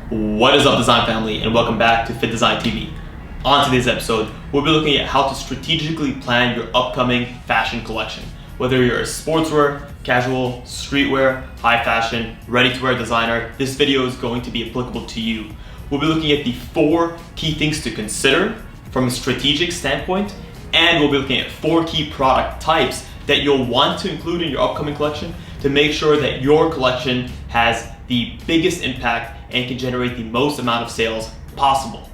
What is up, design family, and welcome back to Fittdesign TV. On today's episode, we'll be looking at how to strategically plan your upcoming fashion collection. Whether you're a sportswear, casual, streetwear, high fashion, ready-to-wear designer, this video is going to be applicable to you. We'll be looking at the 4 key things to consider from a strategic standpoint, and we'll be looking at 4 key product types that you'll want to include in your upcoming collection to make sure that your collection has the biggest impact and can generate the most amount of sales possible.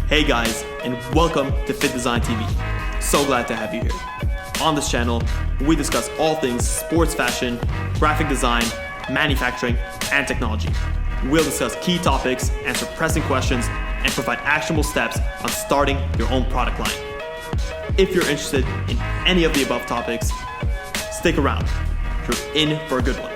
Hey guys, and welcome to Fittdesign TV. So glad to have you here. On this channel, we discuss all things sports fashion, graphic design, manufacturing, and technology. We'll discuss key topics, answer pressing questions, and provide actionable steps on starting your own product line. If you're interested in any of the above topics, stick around. You're in for a good one.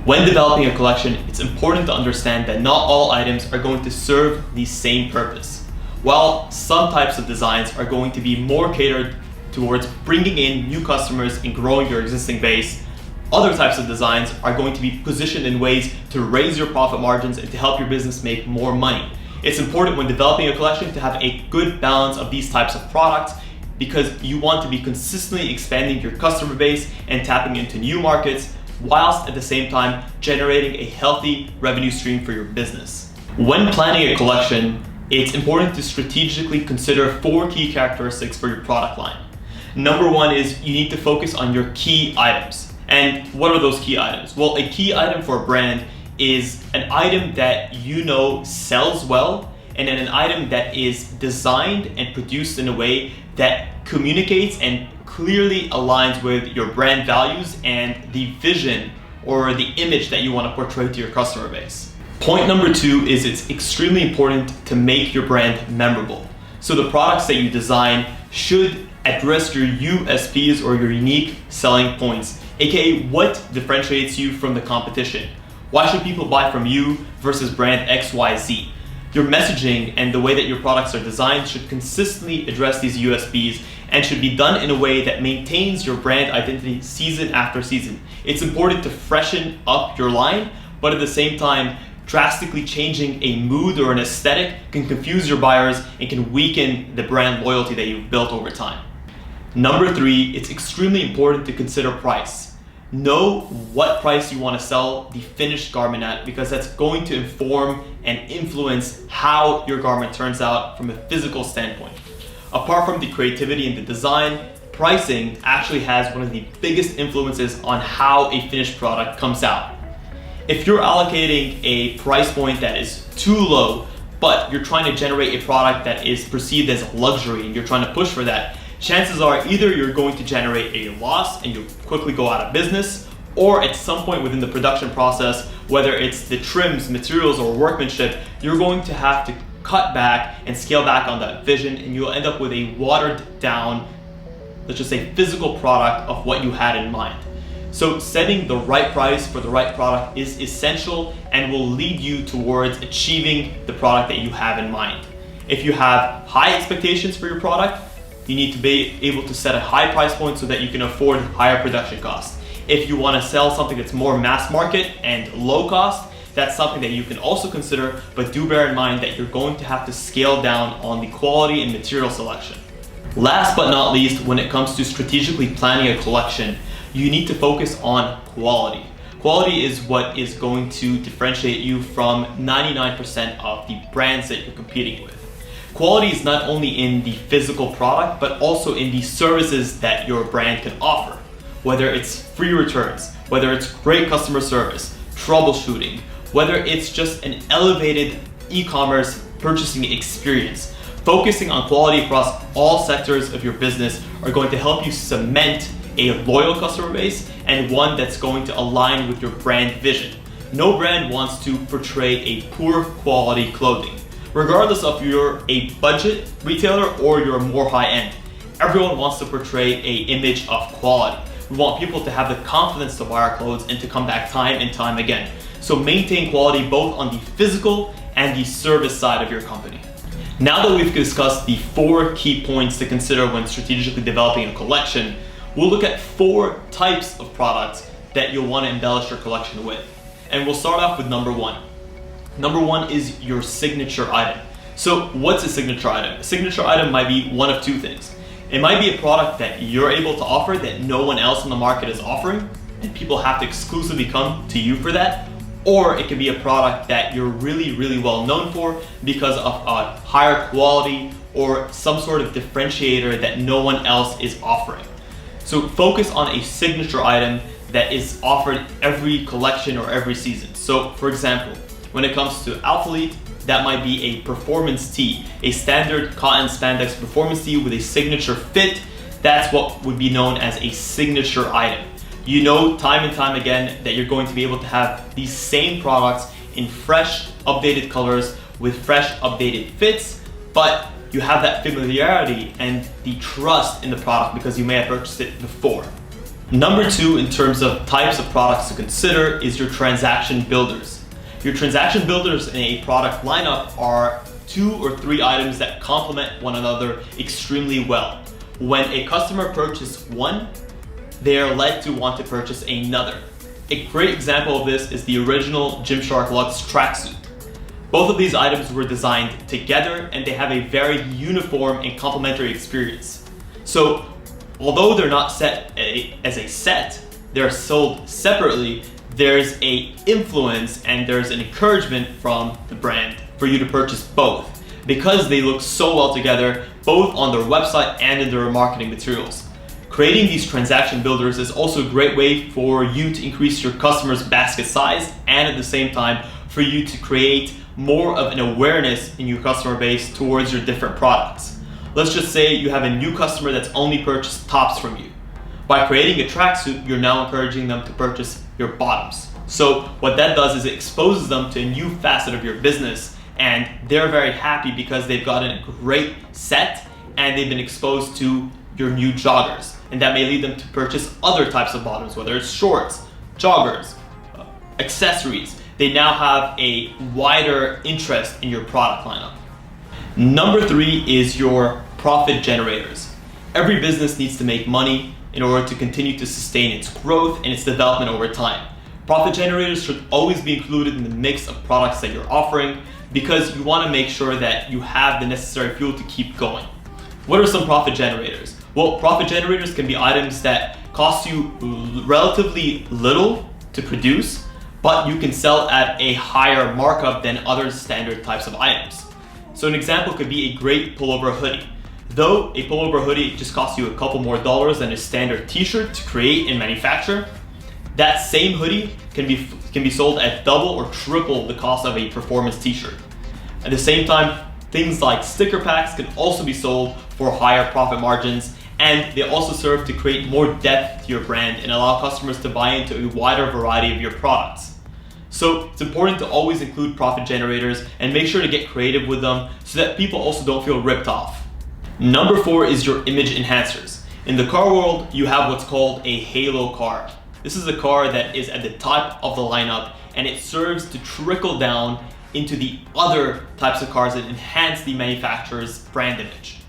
When developing a collection, it's important to understand that not all items are going to serve the same purpose. While some types of designs are going to be more catered towards bringing in new customers and growing your existing base, other types of designs are going to be positioned in ways to raise your profit margins and to help your business make more money. It's important when developing a collection to have a good balance of these types of products because you want to be consistently expanding your customer base and tapping into new markets, whilst at the same time generating a healthy revenue stream for your business. When planning a collection, it's important to strategically consider 4 key characteristics for your product line. Number 1 is you need to focus on your key items. And what are those key items? Well, a key item for a brand is an item that you know sells well, and then an item that is designed and produced in a way that communicates and clearly aligns with your brand values and the vision or the image that you want to portray to your customer base. Point number 2 is it's extremely important to make your brand memorable. So the products that you design should address your USPs or your unique selling points, aka what differentiates you from the competition. Why should people buy from you versus brand XYZ? Your messaging and the way that your products are designed should consistently address these USPs and should be done in a way that maintains your brand identity season after season. It's important to freshen up your line, but at the same time, drastically changing a mood or an aesthetic can confuse your buyers and can weaken the brand loyalty that you've built over time. Number 3, it's extremely important to consider price. Know what price you want to sell the finished garment at, because that's going to inform and influence how your garment turns out from a physical standpoint. Apart from the creativity and the design, pricing actually has one of the biggest influences on how a finished product comes out. If you're allocating a price point that is too low, but you're trying to generate a product that is perceived as luxury and you're trying to push for that, chances are either you're going to generate a loss and you'll quickly go out of business, or at some point within the production process, whether it's the trims, materials, or workmanship, you're going to have to cut back and scale back on that vision, and you'll end up with a watered down, let's just say, physical product of what you had in mind. So setting the right price for the right product is essential and will lead you towards achieving the product that you have in mind. If you have high expectations for your product, you need to be able to set a high price point so that you can afford higher production costs. If you want to sell something that's more mass market and low cost, that's something that you can also consider, but do bear in mind that you're going to have to scale down on the quality and material selection. Last but not least, when it comes to strategically planning a collection, you need to focus on quality. Quality is what is going to differentiate you from 99% of the brands that you're competing with. Quality is not only in the physical product, but also in the services that your brand can offer. Whether it's free returns, whether it's great customer service, troubleshooting, whether it's just an elevated e-commerce purchasing experience. Focusing on quality across all sectors of your business are going to help you cement a loyal customer base and one that's going to align with your brand vision. No brand wants to portray a poor quality clothing. Regardless of you're a budget retailer or you're more high-end, everyone wants to portray an image of quality. We want people to have the confidence to buy our clothes and to come back time and time again. So maintain quality both on the physical and the service side of your company. Now that we've discussed the 4 key points to consider when strategically developing a collection, we'll look at 4 types of products that you'll want to embellish your collection with. And we'll start off with number 1. Number 1 is your signature item. So what's a signature item? A signature item might be one of 2 things. It might be a product that you're able to offer that no one else in the market is offering, and people have to exclusively come to you for that. Or it can be a product that you're really well known for because of a higher quality or some sort of differentiator that no one else is offering. So focus on a signature item that is offered every collection or every season. So for example, when it comes to Alphalete, that might be a performance tee, a standard cotton spandex performance tee with a signature fit. That's what would be known as a signature item. You know time and time again that you're going to be able to have these same products in fresh, updated colors with fresh, updated fits, but you have that familiarity and the trust in the product because you may have purchased it before. Number 2 in terms of types of products to consider is your transaction builders. Your transaction builders in a product lineup are 2 or 3 items that complement one another extremely well. When a customer purchases one, they are led to want to purchase another. A great example of this is the original Gymshark Luxe tracksuit. Both of these items were designed together and they have a very uniform and complementary experience. So although they're not set as a set, they're sold separately, there's a influence and there's an encouragement from the brand for you to purchase both because they look so well together, both on their website and in their marketing materials. Creating these transaction builders is also a great way for you to increase your customers' basket size and at the same time for you to create more of an awareness in your customer base towards your different products. Let's just say you have a new customer that's only purchased tops from you. By creating a tracksuit, you're now encouraging them to purchase your bottoms. So what that does is it exposes them to a new facet of your business and they're very happy because they've gotten a great set and they've been exposed to your new joggers. And that may lead them to purchase other types of bottoms, whether it's shorts, joggers, accessories. They now have a wider interest in your product lineup. Number 3 is your profit generators. Every business needs to make money in order to continue to sustain its growth and its development over time. Profit generators should always be included in the mix of products that you're offering because you want to make sure that you have the necessary fuel to keep going. What are some profit generators? Well, profit generators can be items that cost you relatively little to produce, but you can sell at a higher markup than other standard types of items. So an example could be a great pullover hoodie. Though a pullover hoodie just costs you a couple more dollars than a standard t-shirt to create and manufacture, that same hoodie can be sold at double or triple the cost of a performance t-shirt. At the same time, things like sticker packs can also be sold for higher profit margins, and they also serve to create more depth to your brand and allow customers to buy into a wider variety of your products. So it's important to always include profit generators and make sure to get creative with them so that people also don't feel ripped off. Number 4 is your image enhancers. In the car world, you have what's called a halo car. This is a car that is at the top of the lineup and it serves to trickle down into the other types of cars that enhance the manufacturer's brand image.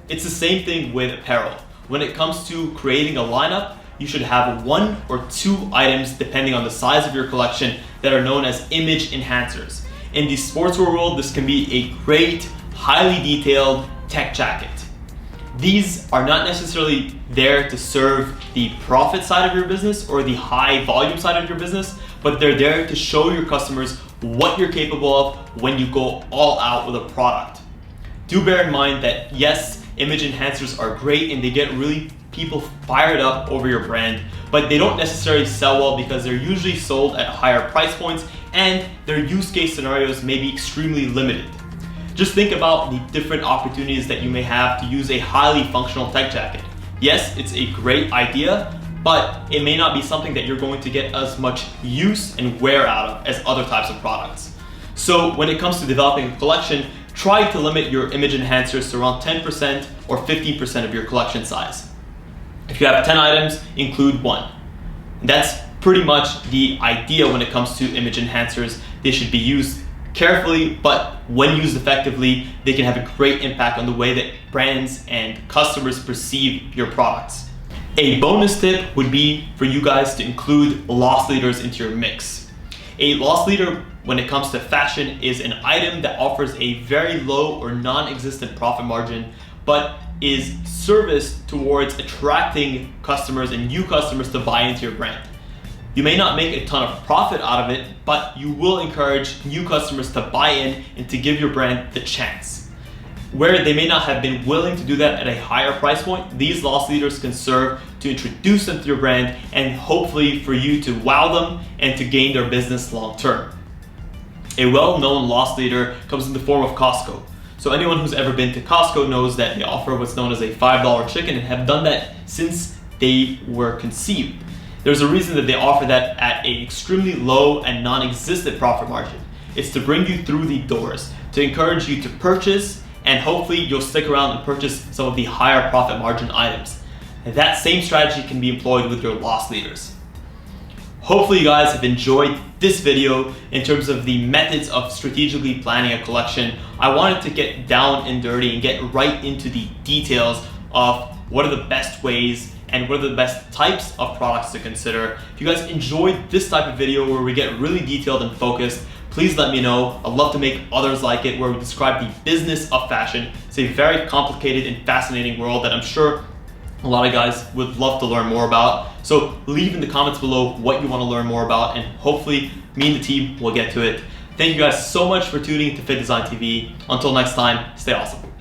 It's the same thing with apparel. When it comes to creating a lineup, you should have 1 or 2 items depending on the size of your collection that are known as image enhancers. In the sportswear world, this can be a great, highly detailed tech jacket. These are not necessarily there to serve the profit side of your business or the high volume side of your business, but they're there to show your customers what you're capable of when you go all out with a product. Do bear in mind that yes, image enhancers are great and they get really people fired up over your brand, but they don't necessarily sell well because they're usually sold at higher price points and their use case scenarios may be extremely limited. Just think about the different opportunities that you may have to use a highly functional tech jacket. Yes, it's a great idea, but it may not be something that you're going to get as much use and wear out of as other types of products. So when it comes to developing a collection, try to limit your image enhancers to around 10% or 15% of your collection size. If you have 10 items, include 1. That's pretty much the idea when it comes to image enhancers. They should be used carefully, but when used effectively, they can have a great impact on the way that brands and customers perceive your products. A bonus tip would be for you guys to include loss leaders into your mix. A loss leader, when it comes to fashion, is an item that offers a very low or non-existent profit margin, but is serviced towards attracting customers and new customers to buy into your brand. You may not make a ton of profit out of it, but you will encourage new customers to buy in and to give your brand the chance. Where they may not have been willing to do that at a higher price point, these loss leaders can serve to introduce them to your brand and hopefully for you to wow them and to gain their business long term. A well-known loss leader comes in the form of Costco. So anyone who's ever been to Costco knows that they offer what's known as a $5 chicken and have done that since they were conceived. There's a reason that they offer that at an extremely low and non-existent profit margin. It's to bring you through the doors, to encourage you to purchase, and hopefully you'll stick around and purchase some of the higher profit margin items. And that same strategy can be employed with your loss leaders. Hopefully you guys have enjoyed this video in terms of the methods of strategically planning a collection. I wanted to get down and dirty and get right into the details of what are the best ways and what are the best types of products to consider. If you guys enjoyed this type of video where we get really detailed and focused, please let me know. I'd love to make others like it where we describe the business of fashion. It's a very complicated and fascinating world that I'm sure a lot of guys would love to learn more about. So leave in the comments below what you want to learn more about, and hopefully me and the team will get to it. Thank you guys so much for tuning into Fittdesign TV. Until next time, stay awesome.